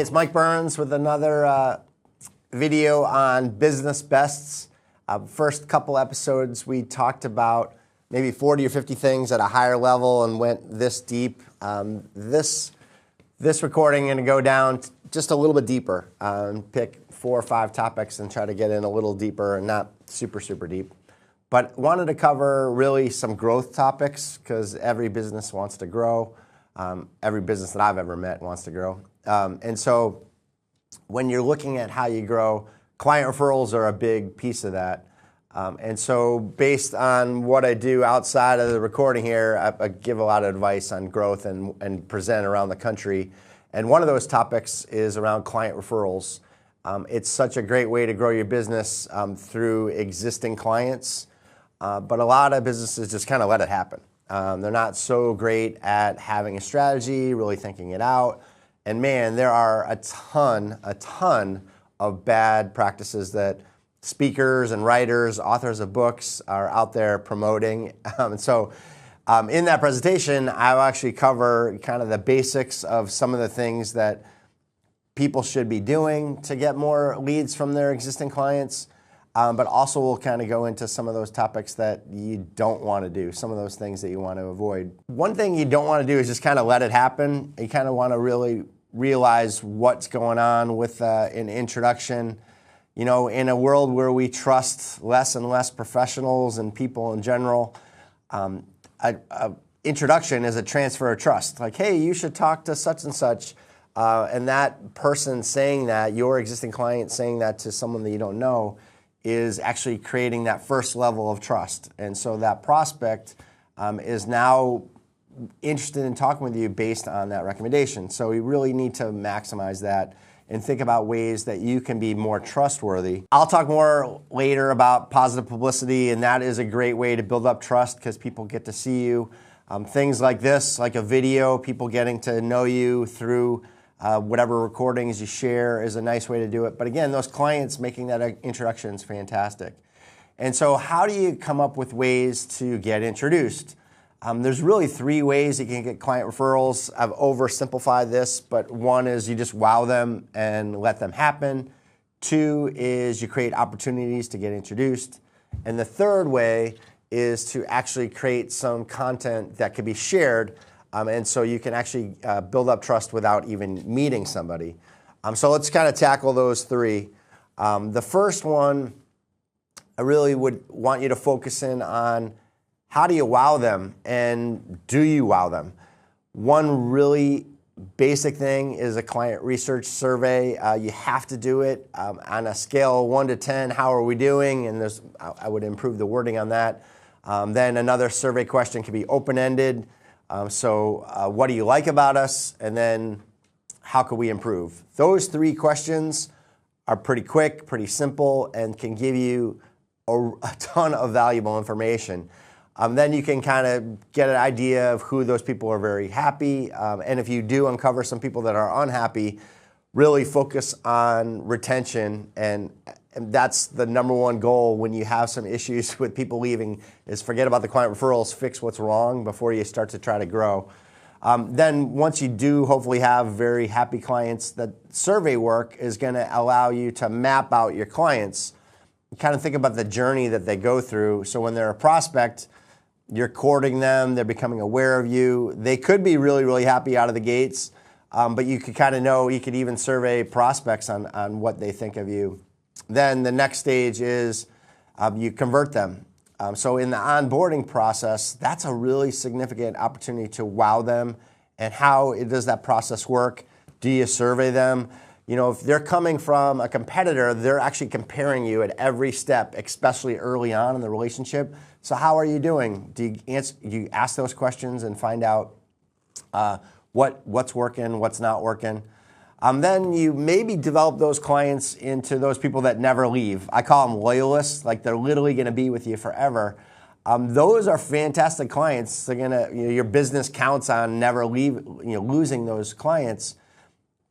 it's Mike Byrnes with another video on business bests. First couple episodes we talked about maybe 40 or 50 things at a higher level and went this deep. This recording I'm going to go down just a little bit deeper, pick 4 or 5 topics and try to get in a little deeper and not super deep. But wanted to cover really some growth topics because every business wants to grow. Every business that I've ever met wants to grow. And so when you're looking at how you grow, client referrals are a big piece of that. And so based on what I do outside of the recording here, I give a lot of advice on growth and present around the country. And one of those topics is around client referrals. It's such a great way to grow your business through existing clients. But a lot of businesses just kind of let it happen. They're not so great at having a strategy, really thinking it out. And man, there are a ton of bad practices that speakers and writers, authors of books are out there promoting. And so in that presentation, I'll actually cover kind of the basics of some of the things that people should be doing to get more leads from their existing clients. But also we'll kind of go into some of those topics that you don't want to do, some of those things that you want to avoid. One thing you don't want to do is just kind of let it happen. You kind of want to really realize what's going on with an introduction. You know, in a world where we trust less and less professionals and people in general, introduction is a transfer of trust. Like, hey, you should talk to such and such. And that person saying that, your existing client saying that to someone that you don't know, is actually creating that first level of trust. And so that prospect is now interested in talking with you based on that recommendation. So we really need to maximize that and think about ways that you can be more trustworthy. I'll talk more later about positive publicity, and that is a great way to build up trust because people get to see you. Things like this, like a video, people getting to know you through whatever recordings you share is a nice way to do it. But again, those clients making that introduction is fantastic. And so how do you come up with ways to get introduced? There's really 3 ways you can get client referrals. I've oversimplified this, but one is you just wow them and let them happen. 2 is you create opportunities to get introduced. And the 3rd way is to actually create some content that can be shared. And so you can actually build up trust without even meeting somebody. So let's kind of tackle those 3. The first one, I really would want you to focus in on how do you wow them and do you wow them? One really basic thing is a client research survey. You have to do it on a scale of 1 to 10. How are we doing? And I would improve the wording on that. Then another survey question can be open-ended. So what do you like about us? And then how can we improve? Those 3 questions are pretty quick, pretty simple, and can give you a ton of valuable information. Then you can kind of get an idea of who those people are very happy. And if you do uncover some people that are unhappy, really focus on retention. And that's the number one goal when you have some issues with people leaving is forget about the client referrals, fix what's wrong before you start to try to grow. Then once you do hopefully have very happy clients, that survey work is going to allow you to map out your clients. Kind of think about the journey that they go through. So when they're a prospect, you're courting them, they're becoming aware of you. They could be really happy out of the gates, but you could kind of know, you could even survey prospects on what they think of you. Then the next stage is you convert them. So in the onboarding process, that's a really significant opportunity to wow them. And how does that process work? Do you survey them? You know, if they're coming from a competitor, they're actually comparing you at every step, especially early on in the relationship. So how are you doing? Do you ask those questions and find out what's working, what's not working? Then you maybe develop those clients into those people that never leave. I call them loyalists, like they're literally going to be with you forever. Those are fantastic clients. They're gonna, your business counts on never losing those clients.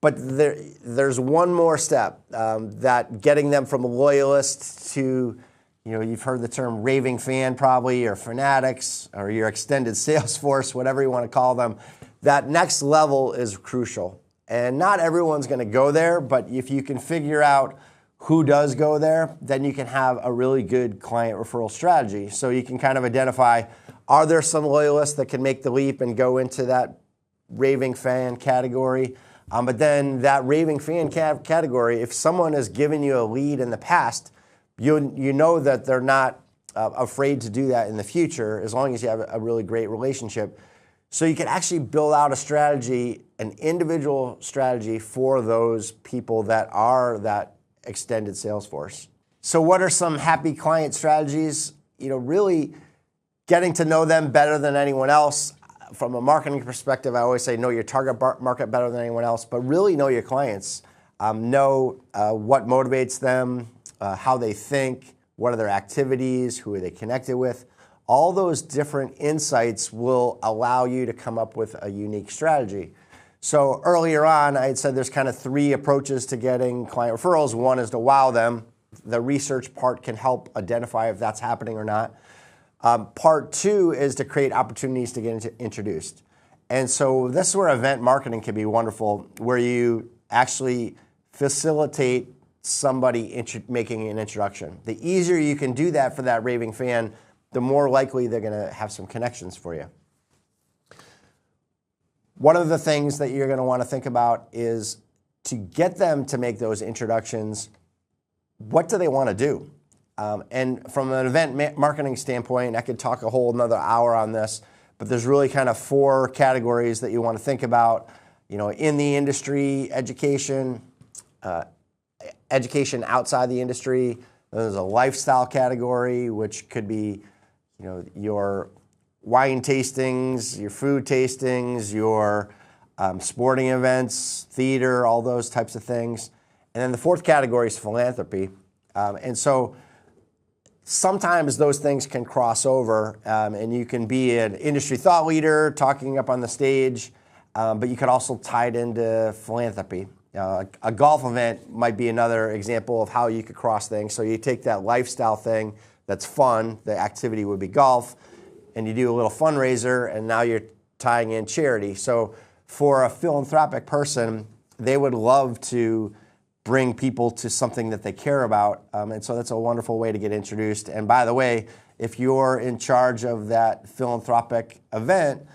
But there's one more step, that getting them from loyalists to, you've heard the term raving fan probably, or fanatics, or your extended sales force, whatever you want to call them. That next level is crucial. And not everyone's going to go there, but if you can figure out who does go there, then you can have a really good client referral strategy. So you can kind of identify, are there some loyalists that can make the leap and go into that raving fan category? But then that raving fan category, if someone has given you a lead in the past, you know that they're not afraid to do that in the future, as long as you have a really great relationship. So you can actually build out a strategy, an individual strategy for those people that are that extended sales force. So what are some happy client strategies? Really getting to know them better than anyone else. From a marketing perspective, I always say know your target market better than anyone else, but really know your clients. Know what motivates them, how they think, what are their activities, who are they connected with. All those different insights will allow you to come up with a unique strategy. So earlier on, I had said there's kind of 3 approaches to getting client referrals. One is to wow them. The research part can help identify if that's happening or not. Part 2 is to create opportunities to get introduced. And so this is where event marketing can be wonderful, where you actually facilitate somebody making an introduction. The easier you can do that for that raving fan, the more likely they're going to have some connections for you. One of the things that you're going to want to think about is to get them to make those introductions, what do they want to do? And from an event marketing standpoint, I could talk a whole another hour on this, but there's really kind of 4 categories that you want to think about. In the industry, education, education outside the industry. There's a lifestyle category, which could be your wine tastings, your food tastings, your sporting events, theater, all those types of things. And then the 4th category is philanthropy. And so sometimes those things can cross over, and you can be an industry thought leader talking up on the stage, but you could also tie it into philanthropy. A golf event might be another example of how you could cross things. So you take that lifestyle thing that's fun, the activity would be golf, and you do a little fundraiser, and now you're tying in charity. So for a philanthropic person, they would love to bring people to something that they care about, and so that's a wonderful way to get introduced. And by the way, if you're in charge of that philanthropic event,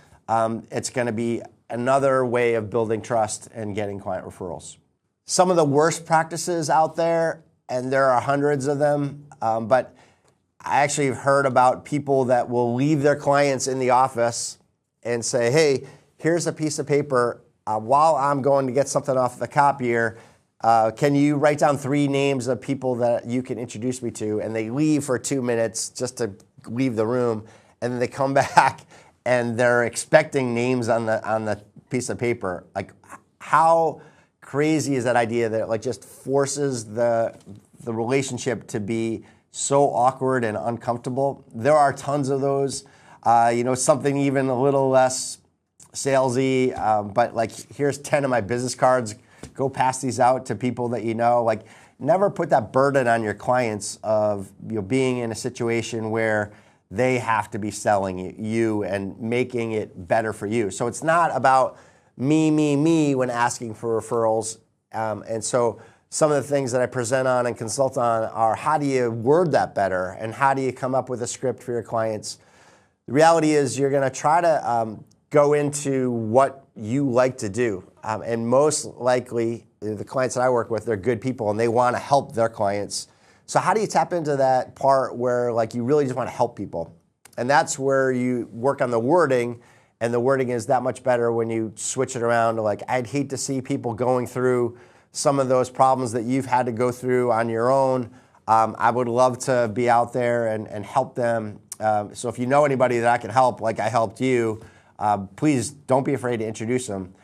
it's going to be another way of building trust and getting client referrals. Some of the worst practices out there, and there are hundreds of them, but I actually have heard about people that will leave their clients in the office and say, hey, here's a piece of paper. While I'm going to get something off the copier, can you write down 3 names of people that you can introduce me to? And they leave for 2 minutes just to leave the room, and then they come back and they're expecting names on the piece of paper. Like, how crazy is that idea that it just forces the relationship to be so awkward and uncomfortable? There are tons of those. Something even a little less salesy, but here's 10 of my business cards. Go pass these out to people that you know. Never put that burden on your clients of being in a situation where they have to be selling you and making it better for you. So it's not about me when asking for referrals. And so some of the things that I present on and consult on are, how do you word that better, and how do you come up with a script for your clients? The reality is you're going to try to go into what you like to do. And most likely, the clients that I work with, they're good people and they want to help their clients. So how do you tap into that part where you really just want to help people? And that's where you work on the wording, and the wording is that much better when you switch it around to I'd hate to see people going through some of those problems that you've had to go through on your own. I would love to be out there and help them. So if you know anybody that I can help, like I helped you, please don't be afraid to introduce them.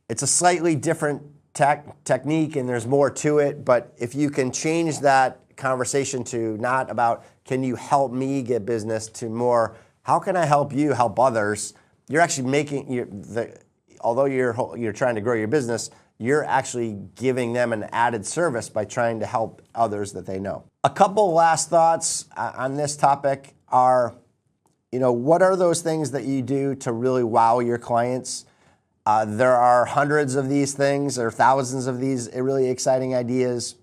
It's a slightly different technique, and there's more to it, but if you can change that conversation to not about, can you help me get business, to more, how can I help you help others? You're actually although you're trying to grow your business, you're actually giving them an added service by trying to help others that they know. A couple last thoughts on this topic are, what are those things that you do to really wow your clients? There are hundreds of these things or thousands of these really exciting ideas.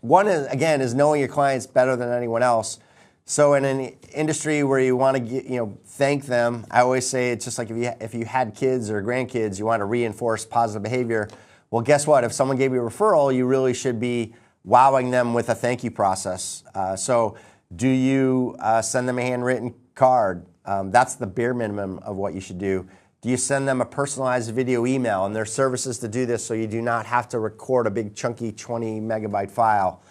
One is, again, is knowing your clients better than anyone else. So in an industry where you want to thank them, I always say it's just like if you had kids or grandkids, you want to reinforce positive behavior. Well, guess what? If someone gave you a referral, you really should be wowing them with a thank you process. So do you send them a handwritten card? That's the bare minimum of what you should do. Do you send them a personalized video email? And there's services to do this so you do not have to record a big chunky 20 megabyte file.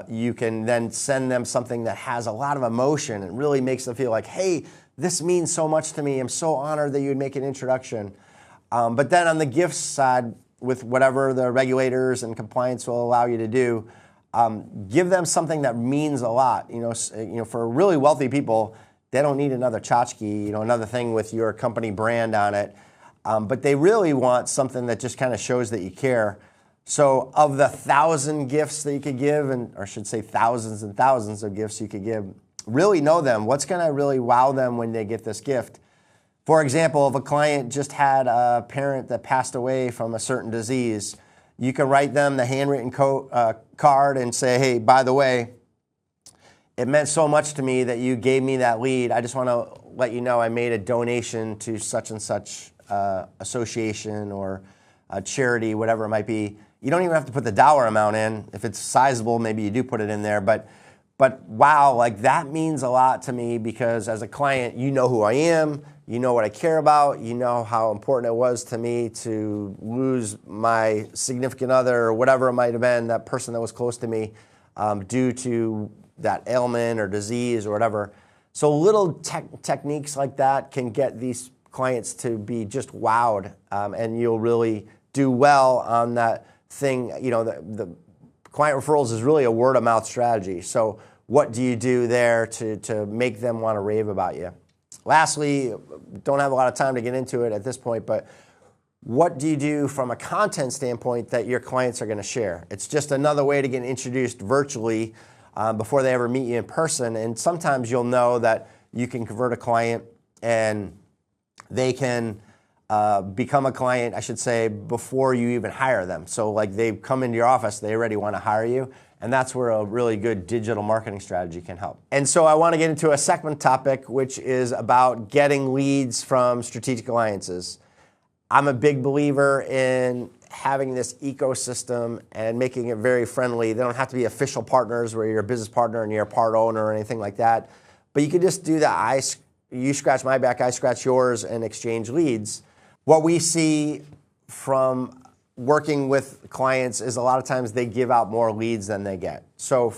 You can then send them something that has a lot of emotion and really makes them feel like, hey, this means so much to me. I'm so honored that you would make an introduction. But then on the gifts side, with whatever the regulators and compliance will allow you to do, give them something that means a lot. For really wealthy people, they don't need another tchotchke, another thing with your company brand on it. But they really want something that just kind of shows that you care. So of the 1,000 gifts that you could give, or I should say thousands and thousands of gifts you could give, really know them. What's going to really wow them when they get this gift? For example, if a client just had a parent that passed away from a certain disease, you can write them the handwritten card and say, hey, by the way, it meant so much to me that you gave me that lead. I just want to let you know I made a donation to such and such association or a charity, whatever it might be. You don't even have to put the dollar amount in. If it's sizable, maybe you do put it in there. But wow, like that means a lot to me because as a client, you know who I am, you know what I care about, you know how important it was to me to lose my significant other or whatever it might have been, that person that was close to me, due to that ailment or disease or whatever. So little techniques like that can get these clients to be just wowed, and you'll really do well on that thing. The client referrals is really a word of mouth strategy. So what do you do there to make them want to rave about you? Lastly, don't have a lot of time to get into it at this point, but what do you do from a content standpoint that your clients are going to share? It's just another way to get introduced virtually before they ever meet you in person. And sometimes you'll know that you can convert a client and they can become a client, I should say, before you even hire them. So like they come into your office, they already want to hire you. And that's where a really good digital marketing strategy can help. And so I want to get into a second topic, which is about getting leads from strategic alliances. I'm a big believer in having this ecosystem and making it very friendly. They don't have to be official partners where you're a business partner and you're a part owner or anything like that. But you can just do that. You scratch my back, I scratch yours, and exchange leads. What we see from working with clients is a lot of times they give out more leads than they get. So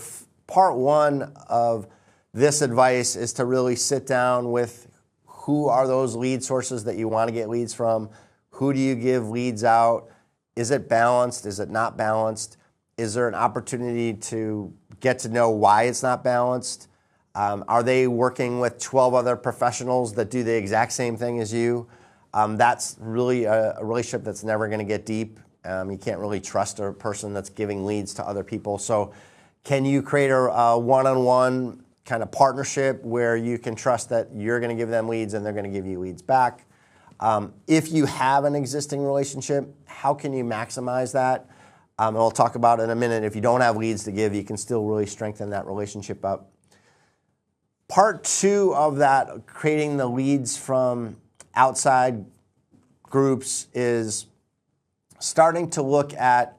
part one of this advice is to really sit down with who are those lead sources that you want to get leads from. Who do you give leads out? Is it balanced? Is it not balanced? Is there an opportunity to get to know why it's not balanced? Are they working with 12 other professionals that do the exact same thing as you? That's really a relationship that's never going to get deep. You can't really trust a person that's giving leads to other people. So can you create a one-on-one kind of partnership where you can trust that you're going to give them leads and they're going to give you leads back? If you have an existing relationship, how can you maximize that? And we'll talk about in a minute. If you don't have leads to give, you can still really strengthen that relationship up. Part two of that, creating the leads from outside groups, is starting to look at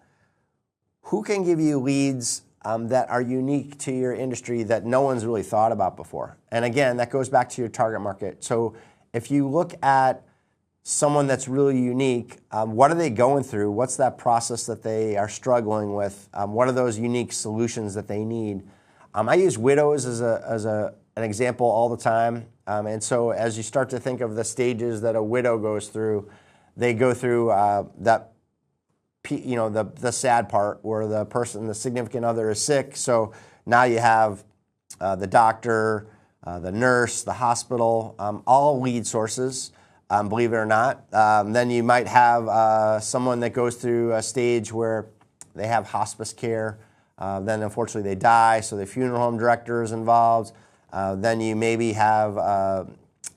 who can give you leads that are unique to your industry that no one's really thought about before. And again, that goes back to your target market. So if you look at someone that's really unique, what are they going through? What's that process that they are struggling with? What are those unique solutions that they need? I use widows as an example all the time. And so as you start to think of the stages that a widow goes through, they go through the sad part where the significant other is sick. So now you have the doctor, the nurse, the hospital, all lead sources, believe it or not. Then you might have someone that goes through a stage where they have hospice care. Then unfortunately they die, so the funeral home director is involved. Then you maybe have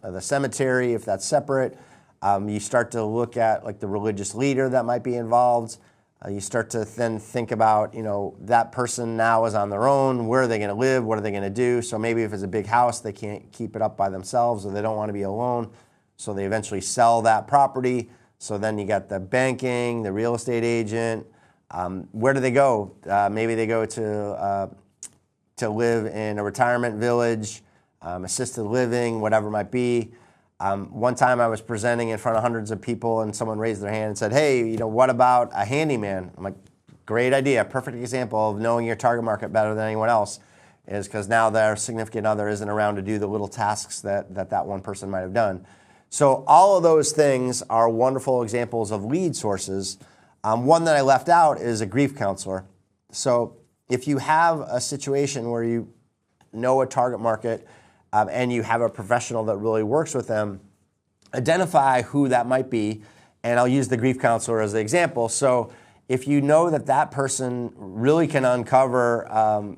the cemetery, if that's separate. You start to look at like the religious leader that might be involved. You start to then think about, that person now is on their own. Where are they going to live? What are they going to do? So maybe if it's a big house, they can't keep it up by themselves, or they don't want to be alone. So they eventually sell that property. So then you got the banking, the real estate agent. Where do they go? Maybe they go to live in a retirement village, assisted living, whatever it might be. One time I was presenting in front of hundreds of people, and someone raised their hand and said, hey, what about a handyman? I'm like, great idea. Perfect example of knowing your target market better than anyone else, is because now their significant other isn't around to do the little tasks that one person might have done. So all of those things are wonderful examples of lead sources. One that I left out is a grief counselor. So if you have a situation where you know a target market, and you have a professional that really works with them, identify who that might be, and I'll use the grief counselor as the example. So if you know that person really can uncover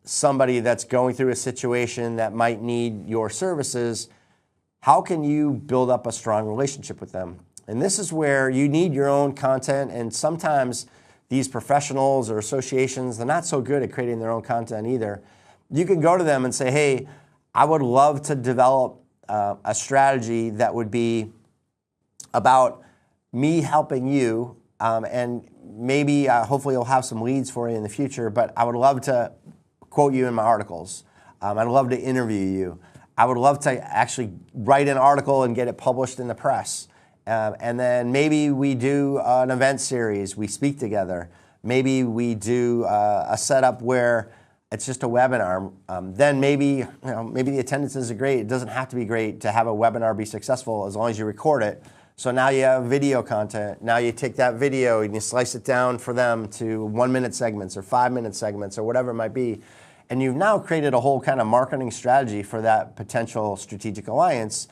somebody that's going through a situation that might need your services, how can you build up a strong relationship with them? And this is where you need your own content, and sometimes these professionals or associations, they're not so good at creating their own content either. You can go to them and say, hey, I would love to develop a strategy that would be about me helping you, and maybe hopefully you'll have some leads for you in the future, but I would love to quote you in my articles. I'd love to interview you. I would love to actually write an article and get it published in the press. And then maybe we do an event series, we speak together. Maybe we do a setup where it's just a webinar. Then maybe the attendance isn't great. It doesn't have to be great to have a webinar be successful as long as you record it. So now you have video content. Now you take that video and you slice it down for them to 1-minute segments or 5-minute segments or whatever it might be. And you've now created a whole kind of marketing strategy for that potential strategic alliance.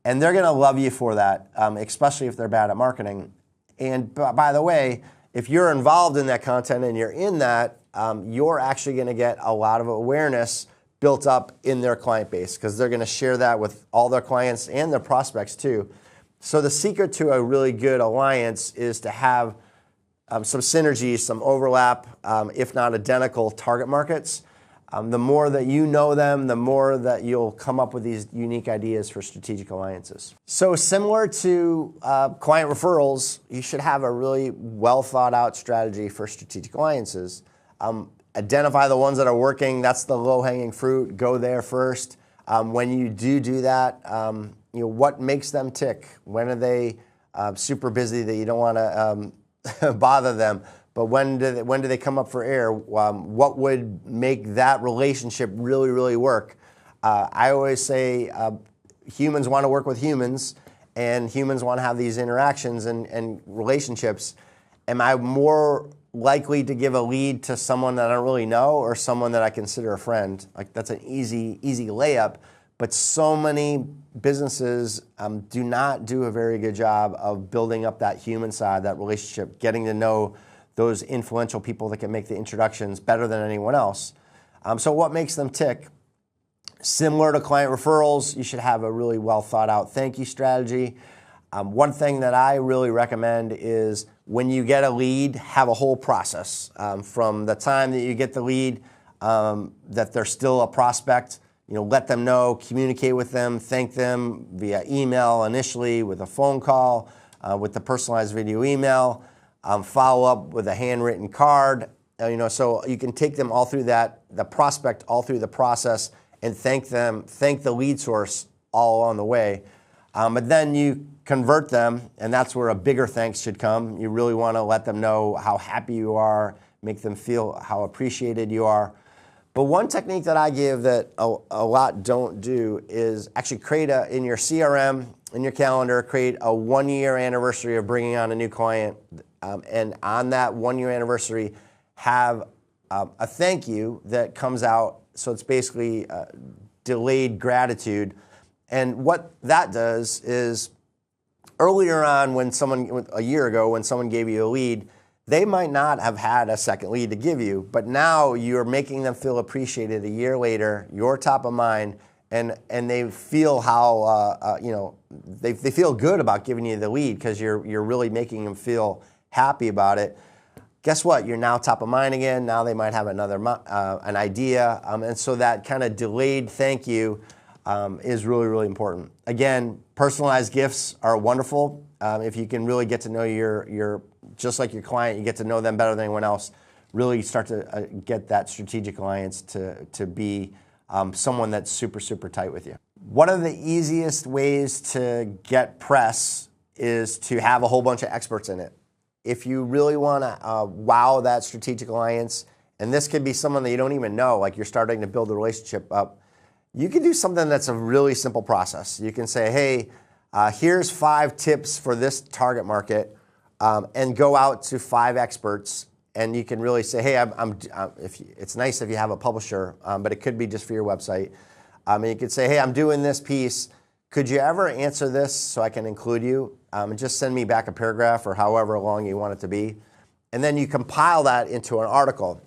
And they're going to love you for that, especially if they're bad at marketing. And by the way, if you're involved in that content and you're in that, you're actually going to get a lot of awareness built up in their client base, because they're going to share that with all their clients and their prospects too. So the secret to a really good alliance is to have some synergy, some overlap, if not identical target markets. The more that you know them, the more that you'll come up with these unique ideas for strategic alliances. So similar to client referrals, you should have a really well thought out strategy for strategic alliances. Identify the ones that are working. That's the low-hanging fruit. Go there first. When you do that, what makes them tick? When are they super busy that you don't want to bother them? But when do they come up for air? What would make that relationship really, really work? I always say humans want to work with humans, and humans want to have these interactions and relationships. Am I more likely to give a lead to someone that I don't really know, or someone that I consider a friend? Like, that's an easy layup. But so many businesses do not do a very good job of building up that human side, that relationship, getting to know those influential people that can make the introductions better than anyone else. So what makes them tick? Similar to client referrals, you should have a really well thought out thank you strategy. One thing that I really recommend is when you get a lead, have a whole process. From the time that you get the lead, that they're still a prospect, let them know, communicate with them, thank them via email initially, with a phone call, with the personalized video email, follow up with a handwritten card. So you can take them all through the prospect all through the process, and thank the lead source all along the way. But then you convert them, and that's where a bigger thanks should come. You really want to let them know how happy you are, make them feel how appreciated you are. But one technique that I give that a lot don't do is actually create in your CRM, in your calendar, create a 1-year anniversary of bringing on a new client. And on that 1-year anniversary, have a thank you that comes out. So it's basically delayed gratitude. And what that does is, earlier on, a year ago, when someone gave you a lead, they might not have had a second lead to give you, but now you're making them feel appreciated a year later, you're top of mind, and they feel how they feel good about giving you the lead because you're really making them feel happy about it. Guess what? You're now top of mind again. Now they might have an idea, and so that kind of delayed thank you is really, really important. Again, personalized gifts are wonderful. If you can really get to know your just like your client, you get to know them better than anyone else. Really start to get that strategic alliance to be someone that's super, super tight with you. One of the easiest ways to get press is to have a whole bunch of experts in it. If you really want to wow that strategic alliance, and this could be someone that you don't even know, like you're starting to build a relationship up, you can do something that's a really simple process. You can say, hey, here's 5 tips for this target market, and go out to 5 experts. And you can really say, hey, it's nice if you have a publisher, but it could be just for your website. And you could say, hey, I'm doing this piece. Could you ever answer this so I can include you? And just send me back a paragraph or however long you want it to be. And then you compile that into an article.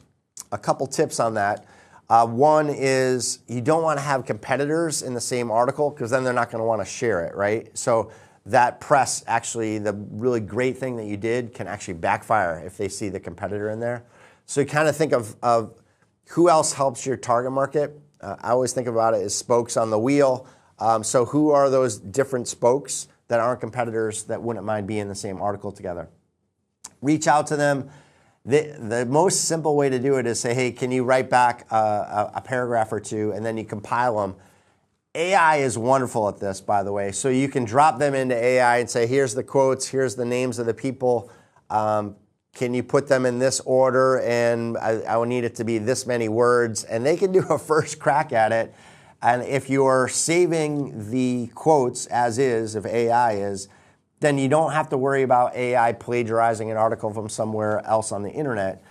A couple tips on that. One is you don't want to have competitors in the same article because then they're not going to want to share it, right? So that press, actually, the really great thing that you did can actually backfire if they see the competitor in there. So you kind of think of who else helps your target market. I always think about it as spokes on the wheel. So who are those different spokes that aren't competitors that wouldn't mind being in the same article together? Reach out to them. The most simple way to do it is say, hey, can you write back a paragraph or two, and then you compile them. AI is wonderful at this, by the way. So you can drop them into AI and say, here's the quotes, here's the names of the people. Can you put them in this order? And I will need it to be this many words. And they can do a first crack at it. And if you're saving the quotes as is, if AI is, then you don't have to worry about AI plagiarizing an article from somewhere else on the internet.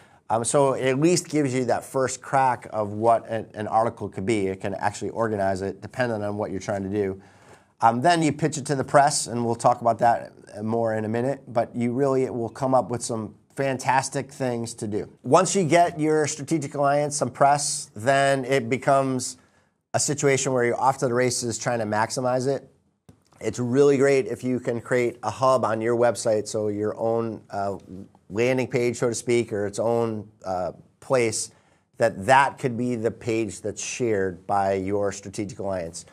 So it at least gives you that first crack of what an article could be. It can actually organize it depending on what you're trying to do. Then you pitch it to the press, and we'll talk about that more in a minute, but it will come up with some fantastic things to do. Once you get your strategic alliance, some press, then it becomes a situation where you're off to the races trying to maximize it. It's really great if you can create a hub on your website, so your own landing page, so to speak, or its own place, that could be the page that's shared by your strategic alliance.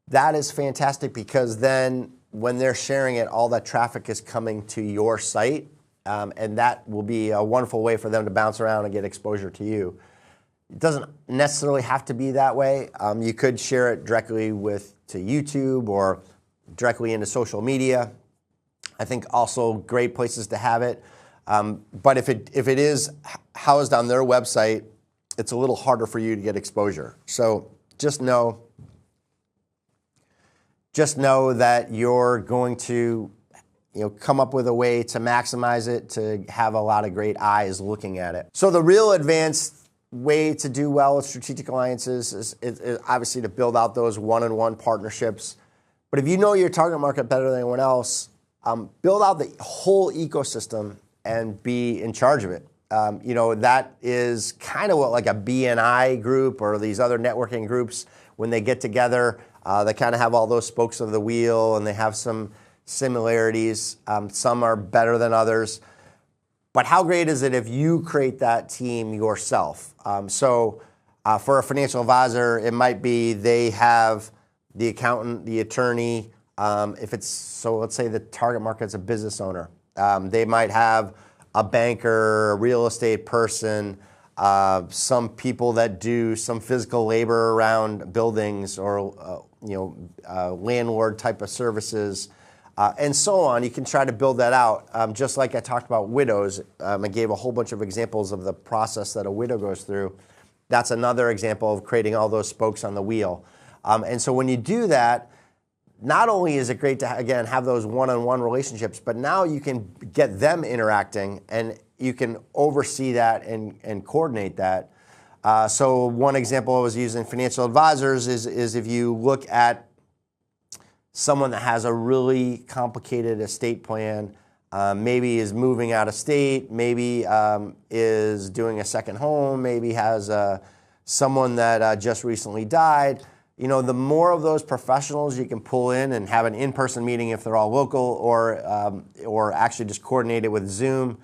That is fantastic because then when they're sharing it, all that traffic is coming to your site, and that will be a wonderful way for them to bounce around and get exposure to you. It doesn't necessarily have to be that way. You could share it directly to YouTube or directly into social media. I think also great places to have it. But if it is housed on their website, it's a little harder for you to get exposure. So just know that you're going to come up with a way to maximize it, to have a lot of great eyes looking at it. So the real advanced way to do well with strategic alliances is obviously to build out those one-on-one partnerships. But if you know your target market better than anyone else, build out the whole ecosystem and be in charge of it. That is kind of what like a BNI group or these other networking groups, when they get together, they kind of have all those spokes of the wheel and they have some similarities. Some are better than others. But how great is it if you create that team yourself? For a financial advisor, it might be they have the accountant, the attorney. Let's say the target market's a business owner. They might have a banker, a real estate person, some people that do some physical labor around buildings or landlord type of services. And so on. You can try to build that out. Just like I talked about widows, I gave a whole bunch of examples of the process that a widow goes through. That's another example of creating all those spokes on the wheel. And so when you do that, not only is it great to, again, have those one-on-one relationships, but now you can get them interacting and you can oversee that and coordinate that. So one example I was using financial advisors is if you look at someone that has a really complicated estate plan, maybe is moving out of state, maybe is doing a second home, maybe has someone that just recently died. the more of those professionals you can pull in and have an in-person meeting if they're all local, or actually just coordinate it with Zoom,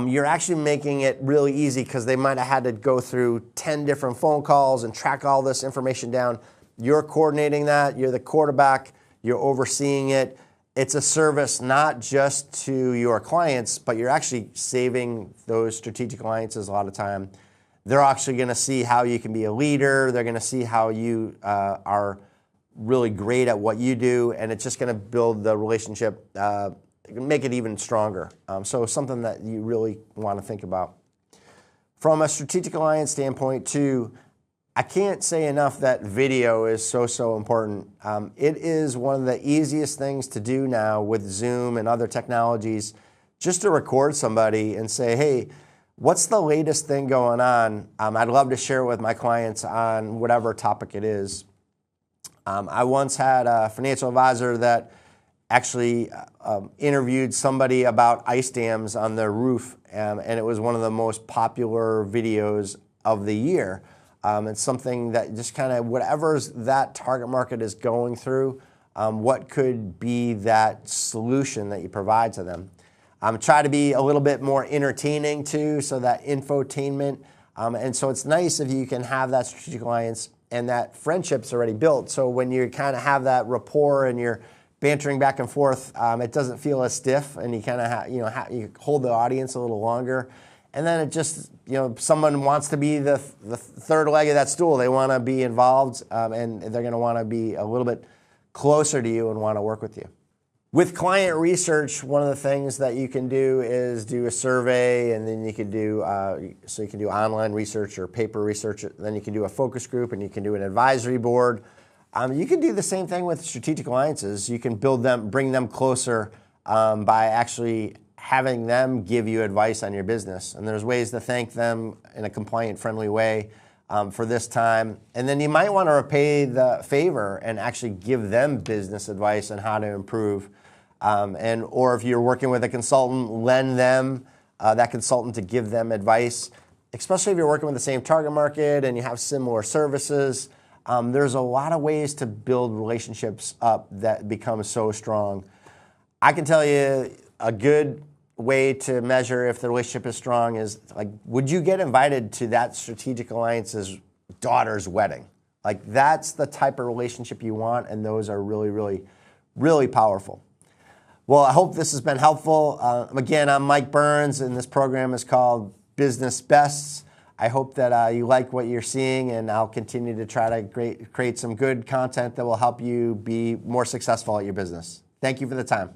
you're actually making it really easy, because they might have had to go through 10 different phone calls and track all this information down. You're coordinating that. You're the quarterback. You're overseeing it. It's a service not just to your clients, but you're actually saving those strategic alliances a lot of time. They're actually going to see how you can be a leader. They're going to see how you are really great at what you do, and it's just going to build the relationship, make it even stronger. So something that you really want to think about. From a strategic alliance standpoint too, I can't say enough that video is so important. It is one of the easiest things to do now with Zoom and other technologies, just to record somebody and say, hey, what's the latest thing going on? I'd love to share it with my clients on whatever topic it is. I once had a financial advisor that actually interviewed somebody about ice dams on their roof, and it was one of the most popular videos of the year. It's something that just kind of, whatever that target market is going through, what could be that solution that you provide to them. Try to be a little bit more entertaining too, so that infotainment. And so it's nice if you can have that strategic alliance and that friendship's already built. So when you kind of have that rapport and you're bantering back and forth, it doesn't feel as stiff, and you kind of you hold the audience a little longer. And then it just, someone wants to be the third leg of that stool. They want to be involved, and they're going to want to be a little bit closer to you and want to work with you. With client research, one of the things that you can do is do a survey, and then you can do, so you can do online research or paper research. Then you can do a focus group, and you can do an advisory board. You can do the same thing with strategic alliances. You can build them, bring them closer by actually having them give you advice on your business. And there's ways to thank them in a compliant, friendly way for this time. And then you might want to repay the favor and actually give them business advice on how to improve. Or if you're working with a consultant, lend them that consultant to give them advice, especially if you're working with the same target market and you have similar services. There's a lot of ways to build relationships up that become so strong. I can tell you a good way to measure if the relationship is strong is, like, would you get invited to that strategic alliance's daughter's wedding? Like, that's the type of relationship you want, and those are really powerful. Well, I hope this has been helpful. Again, I'm Mike Byrnes, and this program is called Business Bests. I hope that you like what you're seeing, and I'll continue to try to create some good content that will help you be more successful at your business. Thank you for the time.